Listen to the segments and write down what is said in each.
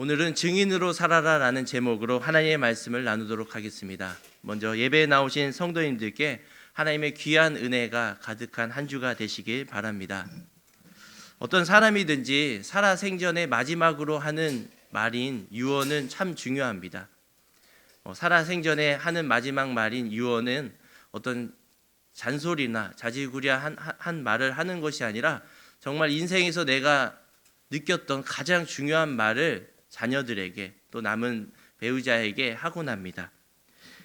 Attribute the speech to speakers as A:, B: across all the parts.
A: 오늘은 증인으로 살아라라는 제목으로 하나님의 말씀을 나누도록 하겠습니다. 먼저 예배에 나오신 성도님들께 하나님의 귀한 은혜가 가득한 한 주가 되시길 바랍니다. 어떤 사람이든지 살아생전의 마지막으로 하는 말인 유언은 참 중요합니다. 살아생전에 하는 마지막 말인 유언은 어떤 잔소리나 자지구레한 말을 하는 것이 아니라 정말 인생에서 내가 느꼈던 가장 중요한 말을 자녀들에게 또 남은 배우자에게 하곤 합니다.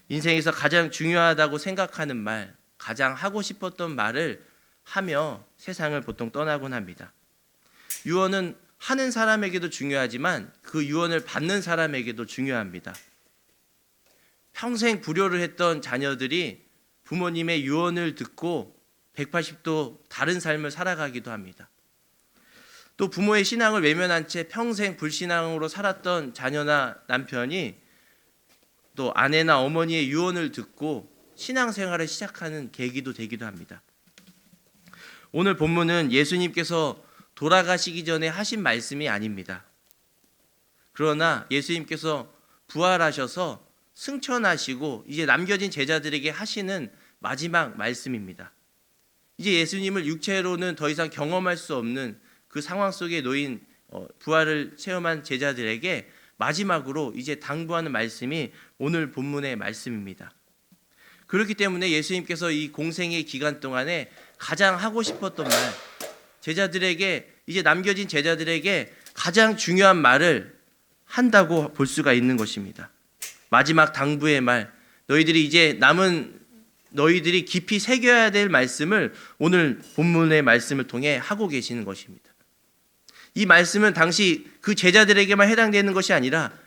A: 인생에서 가장 중요하다고 생각하는 말, 가장 하고 싶었던 말을 하며 세상을 보통 떠나곤 합니다. 유언은 하는 사람에게도 중요하지만 그 유언을 받는 사람에게도 중요합니다. 평생 불효를 했던 자녀들이 부모님의 유언을 듣고 180도 다른 삶을 살아가기도 합니다. 또 부모의 신앙을 외면한 채 평생 불신앙으로 살았던 자녀나 남편이 또 아내나 어머니의 유언을 듣고 신앙생활을 시작하는 계기도 되기도 합니다. 오늘 본문은 예수님께서 돌아가시기 전에 하신 말씀이 아닙니다. 그러나 예수님께서 부활하셔서 승천하시고 이제 남겨진 제자들에게 하시는 마지막 말씀입니다. 이제 예수님을 육체로는 더 이상 경험할 수 없는 그 상황 속에 놓인 부활을 체험한 제자들에게 마지막으로 이제 당부하는 말씀이 오늘 본문의 말씀입니다. 그렇기 때문에 예수님께서 이 공생의 기간 동안에 가장 하고 싶었던 말, 제자들에게 이제 남겨진 제자들에게 가장 중요한 말을 한다고 볼 수가 있는 것입니다. 마지막 당부의 말, 너희들이 깊이 새겨야 될 말씀을 오늘 본문의 말씀을 통해 하고 계시는 것입니다. 이 말씀은 당시 그 제자들에게만 해당되는 것이 아니라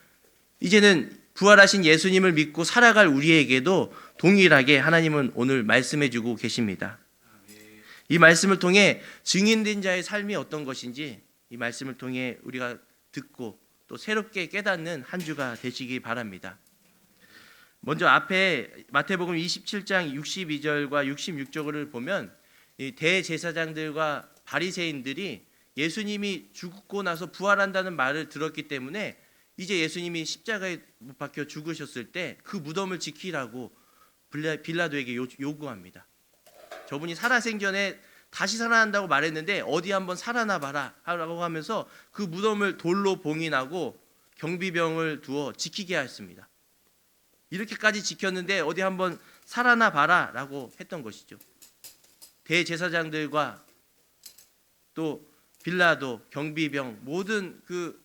A: 이제는 부활하신 예수님을 믿고 살아갈 우리에게도 동일하게 하나님은 오늘 말씀해 주고 계십니다. 이 말씀을 통해 증인된 자의 삶이 어떤 것인지 이 말씀을 통해 우리가 듣고 또 새롭게 깨닫는 한 주가 되시기 바랍니다. 먼저 앞에 마태복음 27장 62절과 66절을 보면 이 대제사장들과 바리새인들이 예수님이 죽고 나서 부활한다는 말을 들었기 때문에 이제 예수님이 십자가에 못 박혀 죽으셨을 때 그 무덤을 지키라고 빌라도에게 요구합니다. 저분이 살아생전에 다시 살아난다고 말했는데 어디 한번 살아나 봐라 라고 하면서 그 무덤을 돌로 봉인하고 경비병을 두어 지키게 하였습니다. 이렇게까지 지켰는데 어디 한번 살아나 봐라 라고 했던 것이죠. 대제사장들과 또 빌라도, 경비병, 모든 그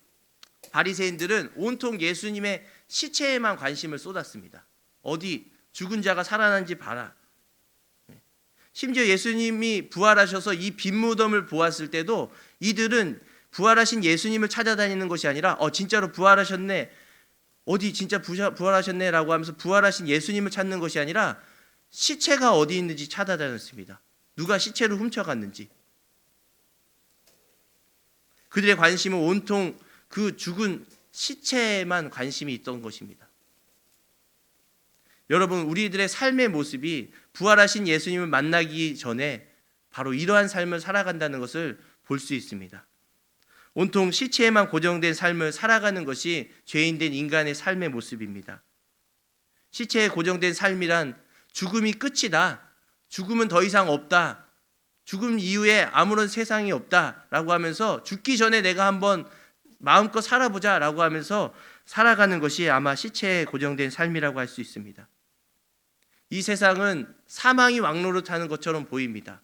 A: 바리새인들은 온통 예수님의 시체에만 관심을 쏟았습니다. 어디 죽은 자가 살아난지 봐라. 심지어 예수님이 부활하셔서 이 빈 무덤을 보았을 때도 이들은 부활하신 예수님을 찾아다니는 것이 아니라 진짜로 부활하셨네, 어디 진짜 부활하셨네 라고 하면서 부활하신 예수님을 찾는 것이 아니라 시체가 어디 있는지 찾아다녔습니다. 누가 시체를 훔쳐갔는지. 그들의 관심은 온통 그 죽은 시체에만 관심이 있던 것입니다. 여러분, 우리들의 삶의 모습이 부활하신 예수님을 만나기 전에 바로 이러한 삶을 살아간다는 것을 볼 수 있습니다. 온통 시체에만 고정된 삶을 살아가는 것이 죄인된 인간의 삶의 모습입니다. 시체에 고정된 삶이란 죽음이 끝이다, 죽음은 더 이상 없다, 죽음 이후에 아무런 세상이 없다라고 하면서 죽기 전에 내가 한번 마음껏 살아보자라고 하면서 살아가는 것이 아마 시체에 고정된 삶이라고 할 수 있습니다. 이 세상은 사망이 왕노릇하는 것처럼 보입니다.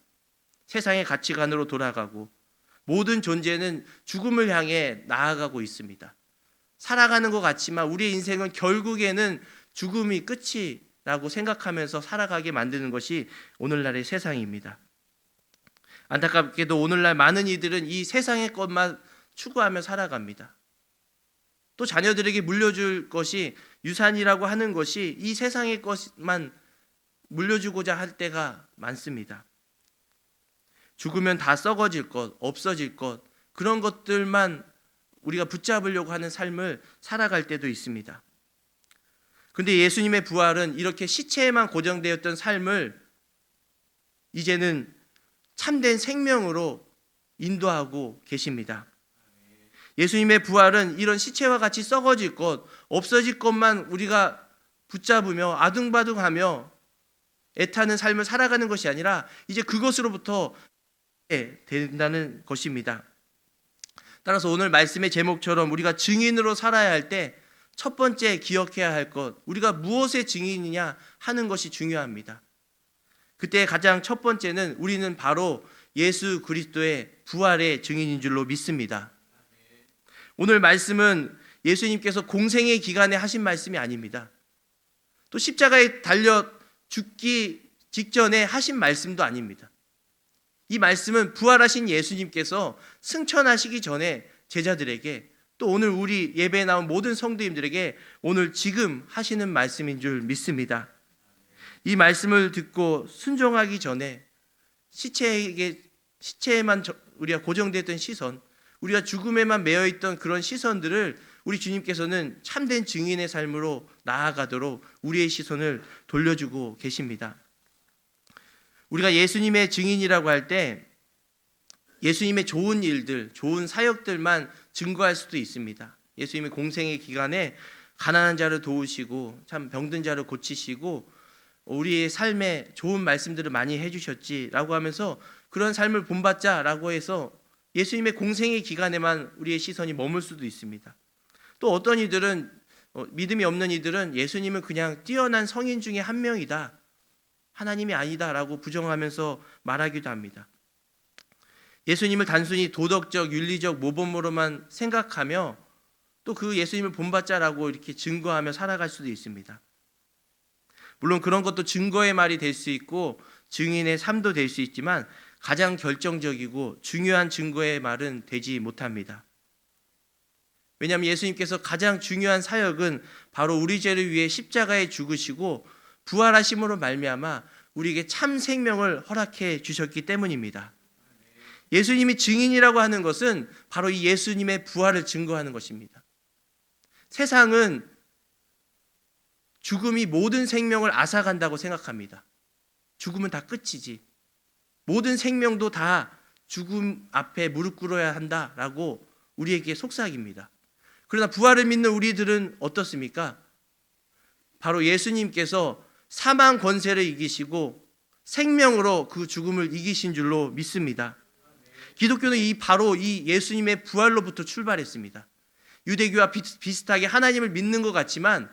A: 세상의 가치관으로 돌아가고 모든 존재는 죽음을 향해 나아가고 있습니다. 살아가는 것 같지만 우리의 인생은 결국에는 죽음이 끝이라고 생각하면서 살아가게 만드는 것이 오늘날의 세상입니다. 안타깝게도 오늘날 많은 이들은 이 세상의 것만 추구하며 살아갑니다. 또 자녀들에게 물려줄 것이 유산이라고 하는 것이 이 세상의 것만 물려주고자 할 때가 많습니다. 죽으면 다 썩어질 것, 없어질 것, 그런 것들만 우리가 붙잡으려고 하는 삶을 살아갈 때도 있습니다. 그런데 예수님의 부활은 이렇게 시체에만 고정되었던 삶을 이제는 참된 생명으로 인도하고 계십니다. 예수님의 부활은 이런 시체와 같이 썩어질 것, 없어질 것만 우리가 붙잡으며 아둥바둥하며 애타는 삶을 살아가는 것이 아니라 이제 그것으로부터 된다는 것입니다. 따라서 오늘 말씀의 제목처럼 우리가 증인으로 살아야 할 때 첫 번째 기억해야 할 것, 우리가 무엇의 증인이냐 하는 것이 중요합니다. 그때 가장 첫 번째는 우리는 바로 예수 그리스도의 부활의 증인인 줄로 믿습니다. 오늘 말씀은 예수님께서 공생의 기간에 하신 말씀이 아닙니다. 또 십자가에 달려 죽기 직전에 하신 말씀도 아닙니다. 이 말씀은 부활하신 예수님께서 승천하시기 전에 제자들에게, 또 오늘 우리 예배에 나온 모든 성도님들에게 오늘 지금 하시는 말씀인 줄 믿습니다. 이 말씀을 듣고 순종하기 전에 시체에만 우리가 고정됐던 시선, 우리가 죽음에만 매여있던 그런 시선들을 우리 주님께서는 참된 증인의 삶으로 나아가도록 우리의 시선을 돌려주고 계십니다. 우리가 예수님의 증인이라고 할 때 예수님의 좋은 일들, 좋은 사역들만 증거할 수도 있습니다. 예수님의 공생의 기간에 가난한 자를 도우시고 참 병든 자를 고치시고 우리의 삶에 좋은 말씀들을 많이 해주셨지라고 하면서 그런 삶을 본받자라고 해서 예수님의 공생의 기간에만 우리의 시선이 머물 수도 있습니다. 또 어떤 이들은 믿음이 없는 이들은 예수님은 그냥 뛰어난 성인 중에 한 명이다, 하나님이 아니다라고 부정하면서 말하기도 합니다. 예수님을 단순히 도덕적, 윤리적 모범으로만 생각하며 또 그 예수님을 본받자라고 이렇게 증거하며 살아갈 수도 있습니다. 물론 그런 것도 증거의 말이 될 수 있고 증인의 삶도 될 수 있지만 가장 결정적이고 중요한 증거의 말은 되지 못합니다. 왜냐하면 예수님께서 가장 중요한 사역은 바로 우리 죄를 위해 십자가에 죽으시고 부활하심으로 말미암아 우리에게 참 생명을 허락해 주셨기 때문입니다. 예수님이 증인이라고 하는 것은 바로 이 예수님의 부활을 증거하는 것입니다. 세상은 죽음이 모든 생명을 앗아간다고 생각합니다. 죽음은 다 끝이지, 모든 생명도 다 죽음 앞에 무릎 꿇어야 한다라고 우리에게 속삭입니다. 그러나 부활을 믿는 우리들은 어떻습니까? 바로 예수님께서 사망 권세를 이기시고 생명으로 그 죽음을 이기신 줄로 믿습니다. 기독교는 바로 이 예수님의 부활로부터 출발했습니다. 유대교와 비슷하게 하나님을 믿는 것 같지만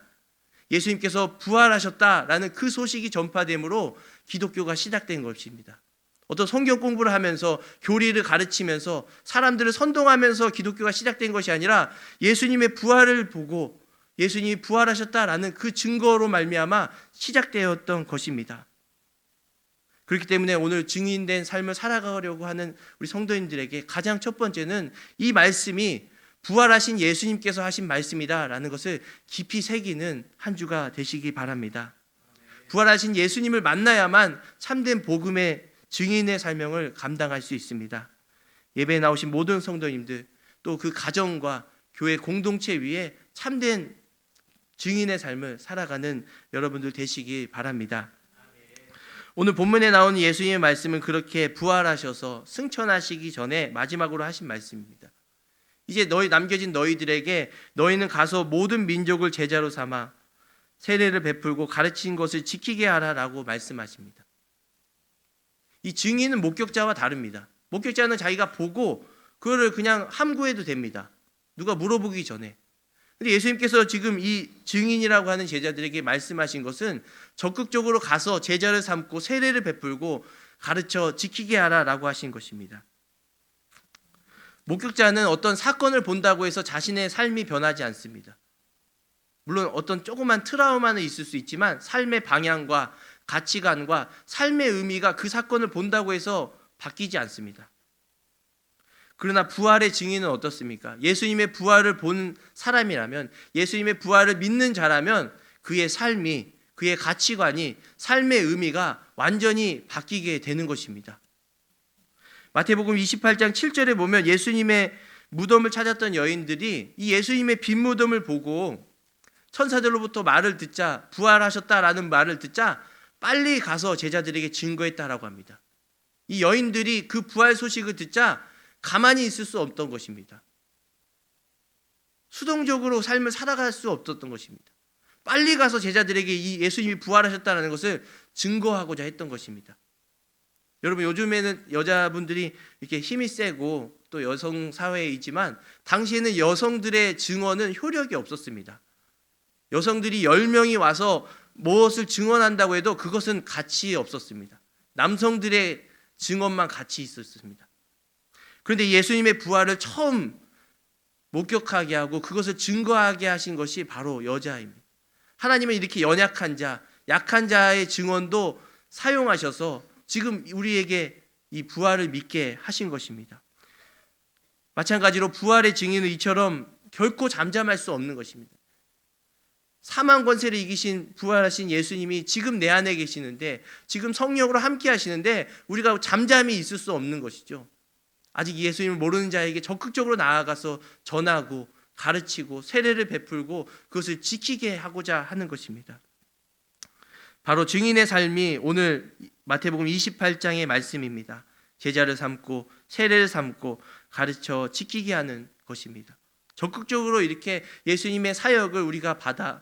A: 예수님께서 부활하셨다라는 그 소식이 전파됨으로 기독교가 시작된 것입니다. 어떤 성경 공부를 하면서 교리를 가르치면서 사람들을 선동하면서 기독교가 시작된 것이 아니라 예수님의 부활을 보고 예수님이 부활하셨다라는 그 증거로 말미암아 시작되었던 것입니다. 그렇기 때문에 오늘 증인된 삶을 살아가려고 하는 우리 성도님들에게 가장 첫 번째는 이 말씀이 부활하신 예수님께서 하신 말씀이다라는 것을 깊이 새기는 한 주가 되시기 바랍니다. 부활하신 예수님을 만나야만 참된 복음의 증인의 사명을 감당할 수 있습니다. 예배에 나오신 모든 성도님들, 또 그 가정과 교회 공동체 위에 참된 증인의 삶을 살아가는 여러분들 되시기 바랍니다. 오늘 본문에 나온 예수님의 말씀은 그렇게 부활하셔서 승천하시기 전에 마지막으로 하신 말씀입니다. 이제 남겨진 너희들에게 너희는 가서 모든 민족을 제자로 삼아 세례를 베풀고 가르친 것을 지키게 하라라고 말씀하십니다. 이 증인은 목격자와 다릅니다. 목격자는 자기가 보고 그거를 그냥 함구해도 됩니다. 누가 물어보기 전에. 근데 예수님께서 지금 이 증인이라고 하는 제자들에게 말씀하신 것은 적극적으로 가서 제자를 삼고 세례를 베풀고 가르쳐 지키게 하라라고 하신 것입니다. 목격자는 어떤 사건을 본다고 해서 자신의 삶이 변하지 않습니다. 물론 어떤 조그만 트라우마는 있을 수 있지만 삶의 방향과 가치관과 삶의 의미가 그 사건을 본다고 해서 바뀌지 않습니다. 그러나 부활의 증인은 어떻습니까? 예수님의 부활을 본 사람이라면, 예수님의 부활을 믿는 자라면 그의 삶이, 그의 가치관이, 삶의 의미가 완전히 바뀌게 되는 것입니다. 마태복음 28장 7절에 보면 예수님의 무덤을 찾았던 여인들이 이 예수님의 빈 무덤을 보고 천사들로부터 말을 듣자, 부활하셨다라는 말을 듣자 빨리 가서 제자들에게 증거했다라고 합니다. 이 여인들이 그 부활 소식을 듣자 가만히 있을 수 없던 것입니다. 수동적으로 삶을 살아갈 수 없었던 것입니다. 빨리 가서 제자들에게 이 예수님이 부활하셨다는 것을 증거하고자 했던 것입니다. 여러분, 요즘에는 여자분들이 이렇게 힘이 세고 또 여성 사회이지만 당시에는 여성들의 증언은 효력이 없었습니다. 여성들이 10명이 와서 무엇을 증언한다고 해도 그것은 가치 없었습니다. 남성들의 증언만 가치 있었습니다. 그런데 예수님의 부활을 처음 목격하게 하고 그것을 증거하게 하신 것이 바로 여자입니다. 하나님은 이렇게 연약한 자, 약한 자의 증언도 사용하셔서 지금 우리에게 이 부활을 믿게 하신 것입니다. 마찬가지로 부활의 증인은 이처럼 결코 잠잠할 수 없는 것입니다. 사망 권세를 이기신 부활하신 예수님이 지금 내 안에 계시는데, 지금 성령으로 함께 하시는데 우리가 잠잠히 있을 수 없는 것이죠. 아직 예수님을 모르는 자에게 적극적으로 나아가서 전하고 가르치고 세례를 베풀고 그것을 지키게 하고자 하는 것입니다. 바로 증인의 삶이 오늘 마태복음 28장의 말씀입니다. 제자를 삼고 세례를 삼고 가르쳐 지키게 하는 것입니다. 적극적으로 이렇게 예수님의 사역을 우리가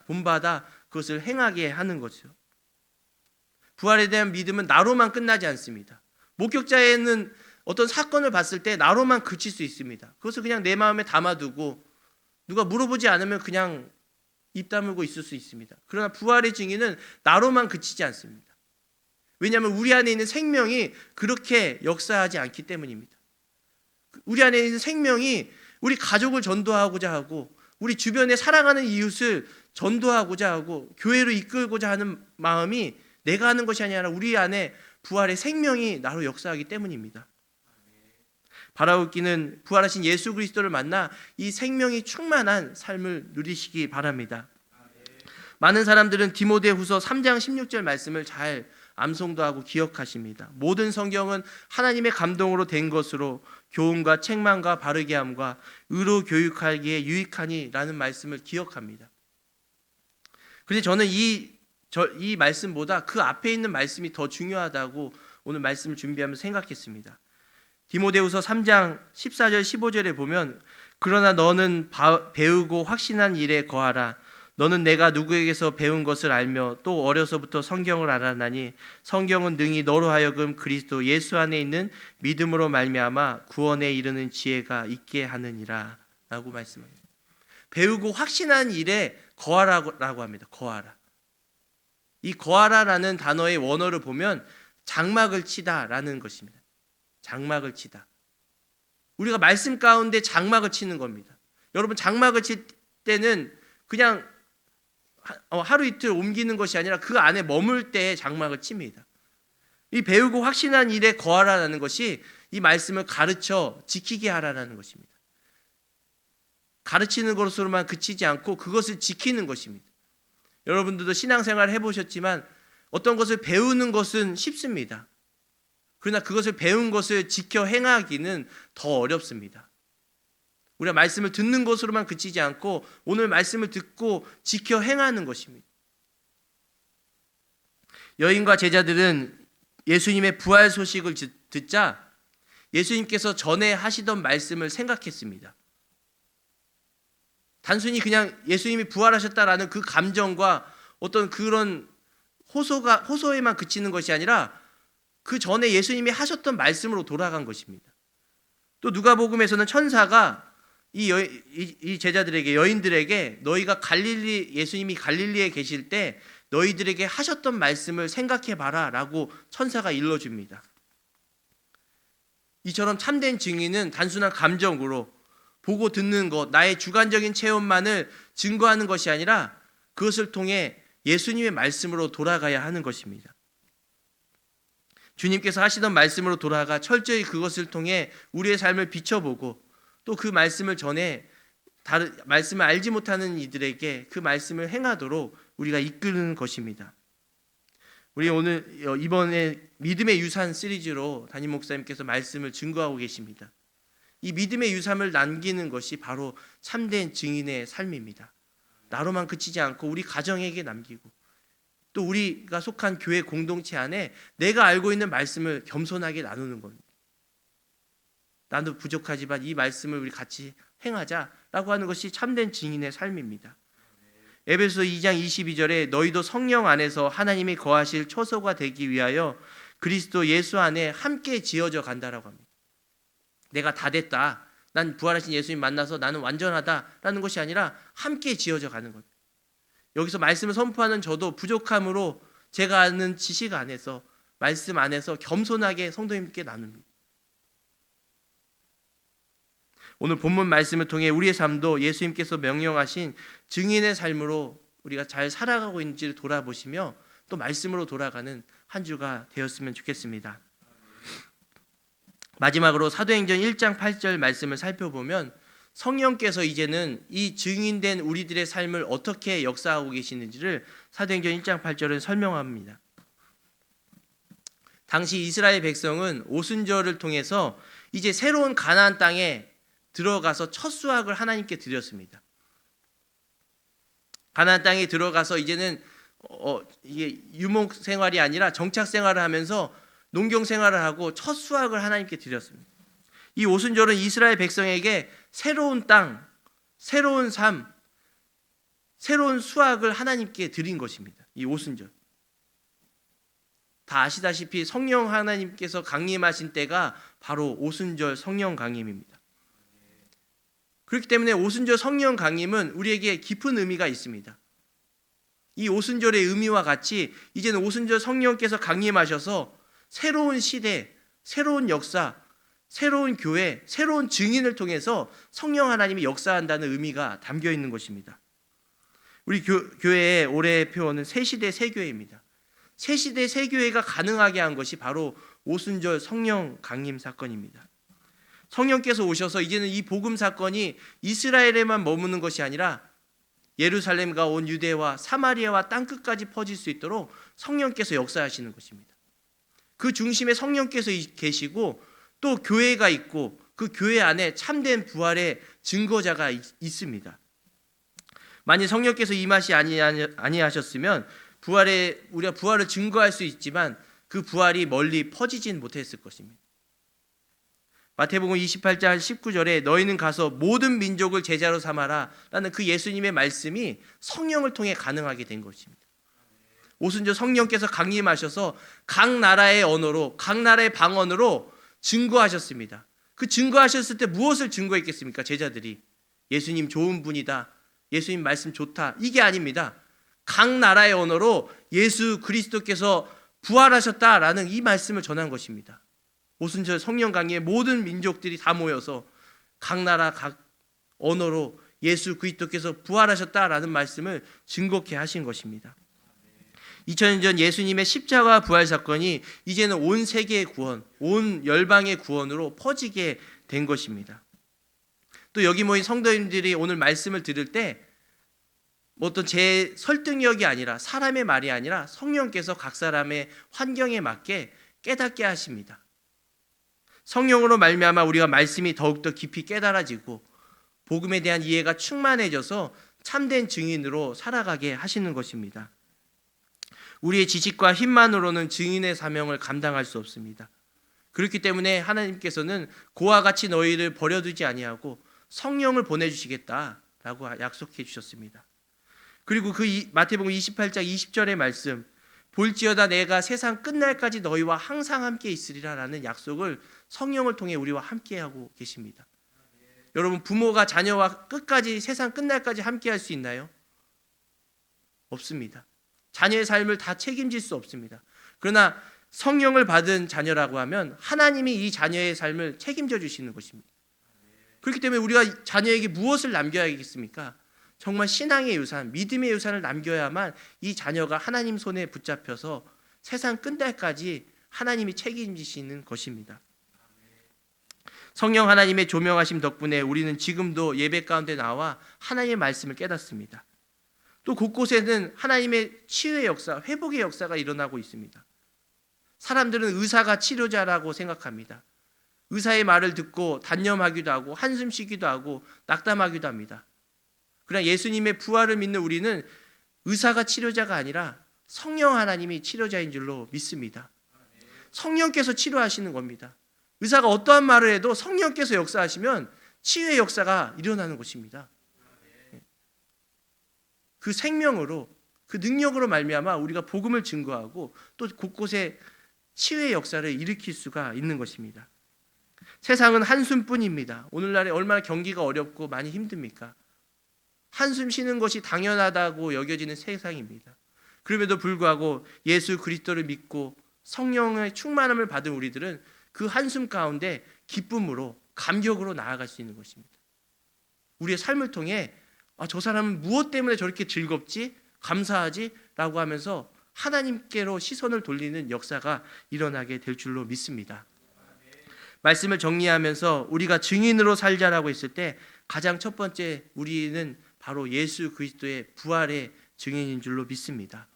A: 본받아 그것을 행하게 하는 거죠. 부활에 대한 믿음은 나로만 끝나지 않습니다. 목격자에는 어떤 사건을 봤을 때 나로만 그칠 수 있습니다. 그것을 그냥 내 마음에 담아두고 누가 물어보지 않으면 그냥 입 다물고 있을 수 있습니다. 그러나 부활의 증인은 나로만 그치지 않습니다. 왜냐하면 우리 안에 있는 생명이 그렇게 역사하지 않기 때문입니다. 우리 안에 있는 생명이 우리 가족을 전도하고자 하고 우리 주변에 사랑하는 이웃을 전도하고자 하고 교회로 이끌고자 하는 마음이 내가 하는 것이 아니라 우리 안에 부활의 생명이 나로 역사하기 때문입니다. 바라옵기는 부활하신 예수 그리스도를 만나 이 생명이 충만한 삶을 누리시기 바랍니다. 많은 사람들은 디모데후서 3장 16절 말씀을 잘 암송도 하고 기억하십니다. 모든 성경은 하나님의 감동으로 된 것으로 교훈과 책망과 바르게 함과 의로 교육하기에 유익하니 라는 말씀을 기억합니다. 그런데 저는 이 말씀보다 그 앞에 있는 말씀이 더 중요하다고 오늘 말씀을 준비하면서 생각했습니다. 디모데후서 3장 14절 15절에 보면 그러나 너는 배우고 확신한 일에 거하라. 너는 내가 누구에게서 배운 것을 알며 또 어려서부터 성경을 알았나니 성경은 능히 너로 하여금 그리스도 예수 안에 있는 믿음으로 말미암아 구원에 이르는 지혜가 있게 하느니라 라고 말씀합니다. 배우고 확신한 일에 거하라고 합니다. 거하라. 이 거하라라는 단어의 원어를 보면 장막을 치다라는 것입니다. 장막을 치다. 우리가 말씀 가운데 장막을 치는 겁니다. 여러분, 장막을 칠 때는 그냥 하루 이틀 옮기는 것이 아니라 그 안에 머물 때 장막을 칩니다. 이 배우고 확신한 일에 거하라는 것이 이 말씀을 가르쳐 지키게 하라는 것입니다. 가르치는 것으로만 그치지 않고 그것을 지키는 것입니다. 여러분들도 신앙생활을 해보셨지만 어떤 것을 배우는 것은 쉽습니다. 그러나 그것을 배운 것을 지켜 행하기는 더 어렵습니다. 우리가 말씀을 듣는 것으로만 그치지 않고 오늘 말씀을 듣고 지켜 행하는 것입니다. 여인과 제자들은 예수님의 부활 소식을 듣자 예수님께서 전에 하시던 말씀을 생각했습니다. 단순히 그냥 예수님이 부활하셨다라는 그 감정과 어떤 그런 호소에만 그치는 것이 아니라 그 전에 예수님이 하셨던 말씀으로 돌아간 것입니다. 또 누가복음에서는 천사가 이 제자들에게, 여인들에게 너희가 예수님이 갈릴리에 계실 때 너희들에게 하셨던 말씀을 생각해 봐라 라고 천사가 일러줍니다. 이처럼 참된 증인은 단순한 감정으로 보고 듣는 것, 나의 주관적인 체험만을 증거하는 것이 아니라 그것을 통해 예수님의 말씀으로 돌아가야 하는 것입니다. 주님께서 하시던 말씀으로 돌아가 철저히 그것을 통해 우리의 삶을 비춰보고 또 그 말씀을 전해 말씀을 알지 못하는 이들에게 그 말씀을 행하도록 우리가 이끄는 것입니다. 우리 오늘 이번에 믿음의 유산 시리즈로 담임 목사님께서 말씀을 증거하고 계십니다. 이 믿음의 유산을 남기는 것이 바로 참된 증인의 삶입니다. 나로만 그치지 않고 우리 가정에게 남기고 또 우리가 속한 교회 공동체 안에 내가 알고 있는 말씀을 겸손하게 나누는 겁니다. 나도 부족하지만 이 말씀을 우리 같이 행하자라고 하는 것이 참된 증인의 삶입니다. 에베소 2장 22절에 너희도 성령 안에서 하나님이 거하실 처소가 되기 위하여 그리스도 예수 안에 함께 지어져 간다라고 합니다. 내가 다 됐다, 난 부활하신 예수님 만나서 나는 완전하다라는 것이 아니라 함께 지어져 가는 것. 여기서 말씀을 선포하는 저도 부족함으로 제가 아는 지식 안에서, 말씀 안에서 겸손하게 성도님께 나눕니다. 오늘 본문 말씀을 통해 우리의 삶도 예수님께서 명령하신 증인의 삶으로 우리가 잘 살아가고 있는지를 돌아보시며 또 말씀으로 돌아가는 한 주가 되었으면 좋겠습니다. 마지막으로 사도행전 1장 8절 말씀을 살펴보면 성령께서 이제는 이 증인된 우리들의 삶을 어떻게 역사하고 계시는지를 사도행전 1장 8절은 설명합니다. 당시 이스라엘 백성은 오순절을 통해서 이제 새로운 가나안 땅에 들어가서 첫 수확을 하나님께 드렸습니다. 가나안 땅에 들어가서 이제는 이게 유목 생활이 아니라 정착 생활을 하면서 농경 생활을 하고 첫 수확을 하나님께 드렸습니다. 이 오순절은 이스라엘 백성에게 새로운 땅, 새로운 삶, 새로운 수확을 하나님께 드린 것입니다. 이 오순절. 다 아시다시피 성령 하나님께서 강림하신 때가 바로 오순절 성령 강림입니다. 그렇기 때문에 오순절 성령 강림은 우리에게 깊은 의미가 있습니다. 이 오순절의 의미와 같이 이제는 오순절 성령께서 강림하셔서 새로운 시대, 새로운 역사, 새로운 교회, 새로운 증인을 통해서 성령 하나님이 역사한다는 의미가 담겨 있는 것입니다. 우리 교회의 올해의 표어는 새시대 새교회입니다. 새시대 새교회가 가능하게 한 것이 바로 오순절 성령 강림 사건입니다. 성령께서 오셔서 이제는 이 복음 사건이 이스라엘에만 머무는 것이 아니라 예루살렘과 온 유대와 사마리아와 땅끝까지 퍼질 수 있도록 성령께서 역사하시는 것입니다. 그 중심에 성령께서 계시고 또 교회가 있고 그 교회 안에 참된 부활의 증거자가 있습니다. 만약 성령께서 임하시 아니하셨으면 우리가 부활을 증거할 수 있지만 그 부활이 멀리 퍼지진 못했을 것입니다. 마태복음 28장 19절에 너희는 가서 모든 민족을 제자로 삼아라 라는 그 예수님의 말씀이 성령을 통해 가능하게 된 것입니다. 오순절 성령께서 강림하셔서 각 나라의 언어로, 각 나라의 방언으로 증거하셨습니다. 그 증거하셨을 때 무엇을 증거했겠습니까? 제자들이 예수님 좋은 분이다, 예수님 말씀 좋다, 이게 아닙니다. 각 나라의 언어로 예수 그리스도께서 부활하셨다라는 이 말씀을 전한 것입니다. 오순절 성령 강의에 모든 민족들이 다 모여서 각 나라 각 언어로 예수 그리스도께서 부활하셨다라는 말씀을 증거케 하신 것입니다. 2000년 전 예수님의 십자가 부활 사건이 이제는 온 세계의 구원, 온 열방의 구원으로 퍼지게 된 것입니다. 또 여기 모인 성도님들이 오늘 말씀을 들을 때 어떤 제 설득력이 아니라 사람의 말이 아니라 성령께서 각 사람의 환경에 맞게 깨닫게 하십니다. 성령으로 말미암아 우리가 말씀이 더욱더 깊이 깨달아지고 복음에 대한 이해가 충만해져서 참된 증인으로 살아가게 하시는 것입니다. 우리의 지식과 힘만으로는 증인의 사명을 감당할 수 없습니다. 그렇기 때문에 하나님께서는 고와 같이 너희를 버려두지 아니하고 성령을 보내주시겠다라고 약속해 주셨습니다. 그리고 그 마태복음 28장 20절의 말씀, 볼지어다 내가 세상 끝날까지 너희와 항상 함께 있으리라 라는 약속을 성령을 통해 우리와 함께하고 계십니다. 여러분, 부모가 자녀와 끝까지 세상 끝날까지 함께할 수 있나요? 없습니다. 자녀의 삶을 다 책임질 수 없습니다. 그러나 성령을 받은 자녀라고 하면 하나님이 이 자녀의 삶을 책임져 주시는 것입니다. 그렇기 때문에 우리가 자녀에게 무엇을 남겨야겠습니까? 정말 신앙의 유산, 믿음의 유산을 남겨야만 이 자녀가 하나님 손에 붙잡혀서 세상 끝날까지 하나님이 책임지시는 것입니다. 성령 하나님의 조명하심 덕분에 우리는 지금도 예배 가운데 나와 하나님의 말씀을 깨닫습니다. 또 곳곳에는 하나님의 치유의 역사, 회복의 역사가 일어나고 있습니다. 사람들은 의사가 치료자라고 생각합니다. 의사의 말을 듣고 단념하기도 하고 한숨 쉬기도 하고 낙담하기도 합니다. 그러나 예수님의 부활을 믿는 우리는 의사가 치료자가 아니라 성령 하나님이 치료자인 줄로 믿습니다. 성령께서 치료하시는 겁니다. 의사가 어떠한 말을 해도 성령께서 역사하시면 치유의 역사가 일어나는 것입니다. 그 생명으로, 그 능력으로 말미암아 우리가 복음을 증거하고 또 곳곳에 치유의 역사를 일으킬 수가 있는 것입니다. 세상은 한숨뿐입니다. 오늘날에 얼마나 경기가 어렵고 많이 힘듭니까? 한숨 쉬는 것이 당연하다고 여겨지는 세상입니다. 그럼에도 불구하고 예수 그리스도를 믿고 성령의 충만함을 받은 우리들은 그 한숨 가운데 기쁨으로, 감격으로 나아갈 수 있는 것입니다. 우리의 삶을 통해 저 사람은 무엇 때문에 저렇게 즐겁지? 감사하지? 라고 하면서 하나님께로 시선을 돌리는 역사가 일어나게 될 줄로 믿습니다. 말씀을 정리하면서 우리가 증인으로 살자라고 했을 때 가장 첫 번째 우리는 바로 예수 그리스도의 부활의 증인인 줄로 믿습니다.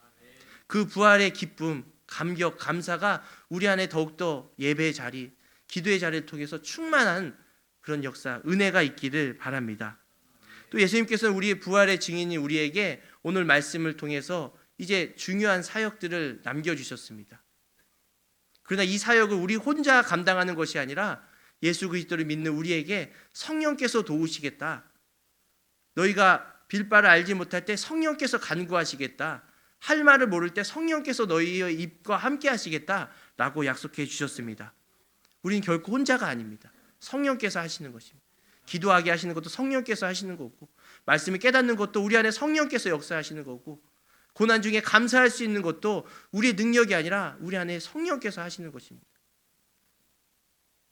A: 그 부활의 기쁨, 감격, 감사가 우리 안에 더욱더 예배의 자리, 기도의 자리를 통해서 충만한 그런 역사, 은혜가 있기를 바랍니다. 또 예수님께서는 우리의 부활의 증인이 우리에게 오늘 말씀을 통해서 이제 중요한 사역들을 남겨주셨습니다. 그러나 이 사역을 우리 혼자 감당하는 것이 아니라 예수 그리스도를 믿는 우리에게 성령께서 도우시겠다. 너희가 빌 바를 알지 못할 때 성령께서 간구하시겠다. 할 말을 모를 때 성령께서 너희의 입과 함께 하시겠다라고 약속해 주셨습니다. 우리는 결코 혼자가 아닙니다. 성령께서 하시는 것입니다. 기도하게 하시는 것도 성령께서 하시는 거고, 말씀을 깨닫는 것도 우리 안에 성령께서 역사하시는 거고, 고난 중에 감사할 수 있는 것도 우리의 능력이 아니라 우리 안에 성령께서 하시는 것입니다.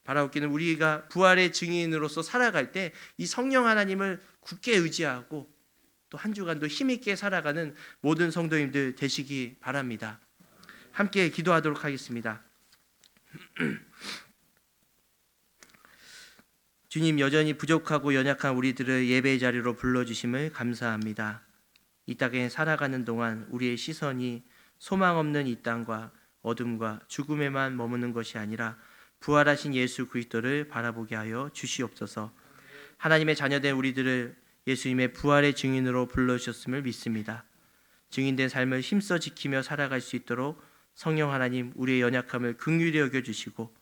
A: 바라옵기는 우리가 부활의 증인으로서 살아갈 때 이 성령 하나님을 굳게 의지하고 또 한 주간도 힘있게 살아가는 모든 성도님들 되시기 바랍니다. 함께 기도하도록 하겠습니다. 주님, 여전히 부족하고 연약한 우리들을 예배의 자리로 불러주심을 감사합니다. 이 땅에 살아가는 동안 우리의 시선이 소망 없는 이 땅과 어둠과 죽음에만 머무는 것이 아니라 부활하신 예수 그리스도를 바라보게 하여 주시옵소서. 하나님의 자녀된 우리들을 예수님의 부활의 증인으로 불러주셨음을 믿습니다. 증인된 삶을 힘써 지키며 살아갈 수 있도록 성령 하나님, 우리의 연약함을 긍휼히 여겨주시고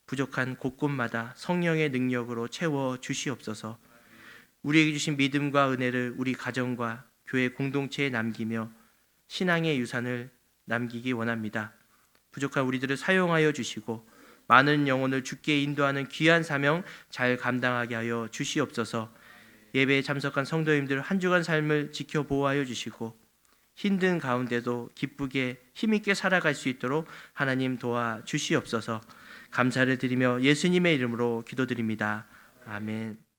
A: 부족한 곳곳마다 성령의 능력으로 채워 주시옵소서. 우리에게 주신 믿음과 은혜를 우리 가정과 교회 공동체에 남기며 신앙의 유산을 남기기 원합니다. 부족한 우리들을 사용하여 주시고 많은 영혼을 주께 인도하는 귀한 사명 잘 감당하게 하여 주시옵소서. 예배에 참석한 성도님들 한 주간 삶을 지켜 보호하여 주시고 힘든 가운데도 기쁘게 힘있게 살아갈 수 있도록 하나님 도와 주시옵소서. 감사를 드리며 예수님의 이름으로 기도드립니다. 아멘.